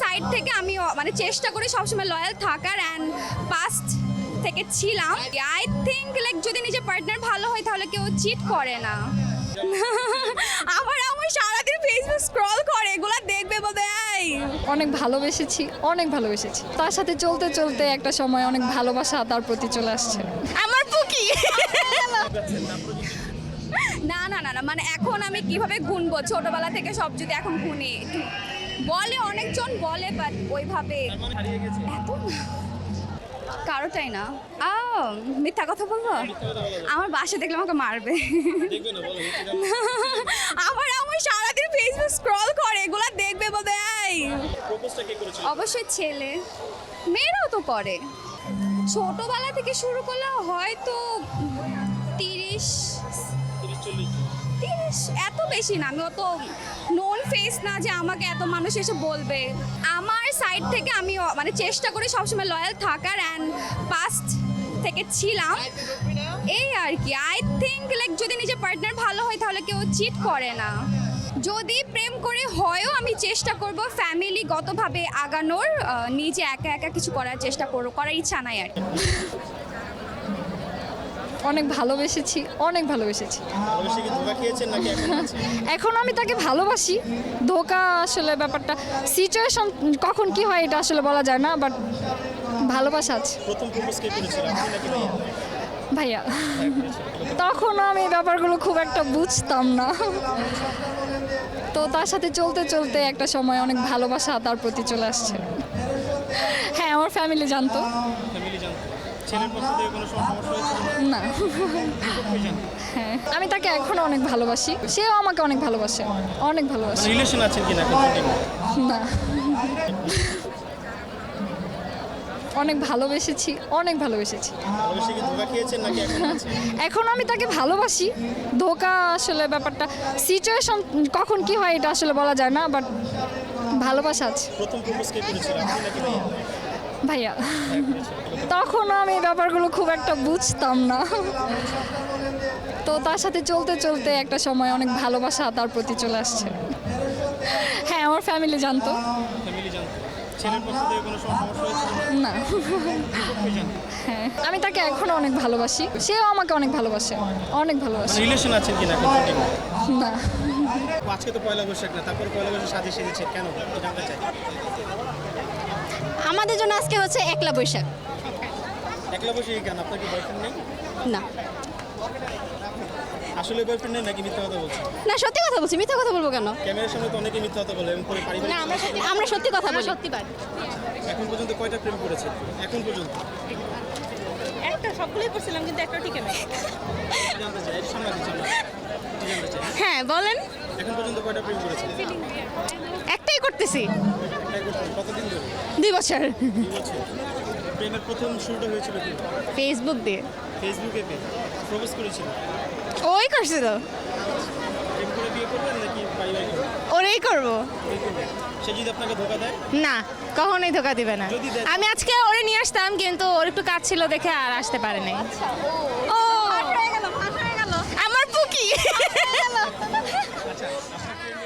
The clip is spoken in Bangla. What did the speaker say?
সাইড থেকে আমি মানে চেষ্টা করি সবসময় লয়াল থাকার অ্যান্ড পাস্ট থেকে ছিলাম। আই থিঙ্ক লাইক যদি নিজের পার্টনার ভালো হয় তাহলে কেউ চিট করে না। আমার সারাদিন ফেসবুক স্ক্রল করে এগুলো দেখবে বলবে এই অনেক ভালোবেসেছি তার সাথে চলতে চলতে একটা সময় অনেক ভালোবাসা তার প্রতি চলে আসছে। আমার পুকি না না না না মানে এখন আমি কিভাবে গুনবো, ছোটবেলা থেকে সব যদি এখন গুনি বলে অনেকজন বলে বাট ওইভাবে এত না কারোটাই না। মিথ্যা কথা বলবো, আমার বাসা দেখলে আমাকে মারবে। আমার সারাদিন ফেসবুক স্ক্রল করে এগুলো দেখবে বলবে এই অবশ্যই ছেলে, মেয়েরাও তো করে। ছোটবেলা থেকে শুরু করলে হয়তো 30 এত বেশি না, আমি অত নোন ফেস না যে আমাকে এত মানুষ এসে বলবে। আমার সাইড থেকে আমি মানে চেষ্টা করি সবসময় লয়াল থাকার অ্যান্ড পাস্ট থেকে ছিলাম এই আর কি। আই থিঙ্ক লাইক যদি নিজের পার্টনার ভালো হয় তাহলে কেউ চিট করে না। যদি প্রেম করে হয়ও আমি চেষ্টা করব ফ্যামিলিগতভাবে আগানোর, নিজে একা একা কিছু করার চেষ্টা করবো, করার ইচ্ছা নাই আর কি। অনেক ভালোবেসেছি। এখন আমি তাকে ভালোবাসি। ধোকা আসলে ব্যাপারটা সিচুয়েশন কখন কি হয় এটা আসলে বলা যায় না, বাট ভালোবাসা আছে। ভাইয়া তখন আমি এই ব্যাপারগুলো খুব একটা বুঝতাম না, তো তার সাথে চলতে চলতে একটা সময় অনেক ভালোবাসা তার প্রতি চলে আসছে। হ্যাঁ, আমার ফ্যামিলি জানতো। না হ্যাঁ, আমি তাকে এখনো অনেক ভালোবাসি, সেও আমাকে অনেক ভালোবাসে। রিলেশন আছে কিনা না, অনেক ভালোবেসেছি। এখন আমি তাকে ভালোবাসি। ধোকা আসলে ব্যাপারটা সিচুয়েশন কখন কি হয় এটা আসলে বলা যায় না, বাট ভালোবাসা আছে। ভাইয়া তখন আমি এই ব্যাপারগুলো খুব একটা বুঝতাম না, তো তার সাথে চলতে চলতে একটা সময় অনেক ভালোবাসা তার প্রতি চলে আসছে। হ্যাঁ, আমার ফ্যামিলি জানতো। না হ্যাঁ, আমি তাকে এখনো অনেক ভালোবাসি, সেও আমাকে অনেক ভালোবাসে। রিলেশন আছে কিনা না। আজকে তো পয়লা বৈশাখ না, তারপর পয়লা বৈশাখ সাজে সেজেছে কেন জানতে চাই। আমাদের জন্য আজকে হচ্ছে একলা বৈশাখ। একলা বৈশাখী কেন? আপনার কি বয়ফ্রেন্ড নেই? না আসলে বয়ফ্রেন্ড নেই নাকি মিথ্যা কথা বলছেন? না, সত্যি কথা বলছি, মিথ্যা কথা বলবো কেন? ক্যামেরার সামনে তো অনেকেই মিথ্যা কথা বলে এবং পারিবারিক। না, আমরা সত্যি কথা বলি। এখন পর্যন্ত কয়টা প্রেম করেছে এখন পর্যন্ত? একটা, সবগুলোই করছিলাম কিন্তু একটা ঠিক আছে। জানতে চাই সামনে আছে জানতে চাই। হ্যাঁ বলেন। এখন পর্যন্ত কয়টা প্রেম করেছে? একটাই করতেছি। একটাই করছেন। কতদিন ধরে? 2 বছর। 2 বছর। প্রেমের প্রথম শুরুটা হয়েছিল কি? ফেসবুক দিয়ে। ফেসবুকে প্রপোজ করেছিল? ওই করছিল। প্রেম করে বিয়ে করবেন নাকি পারিবারিক? ওরাই করবো। সে যদি আপনাকে ধোকা দেয়? না, কখনোই ধোকা দিবে না। যদি দেয়? আমি আজকে ওরে নিয়ে আসতাম কিন্তু ওর একটু কাজ ছিল দেখে আর আসতে পারে নাই। ও আমার পুকি। আচ্ছা, আপনার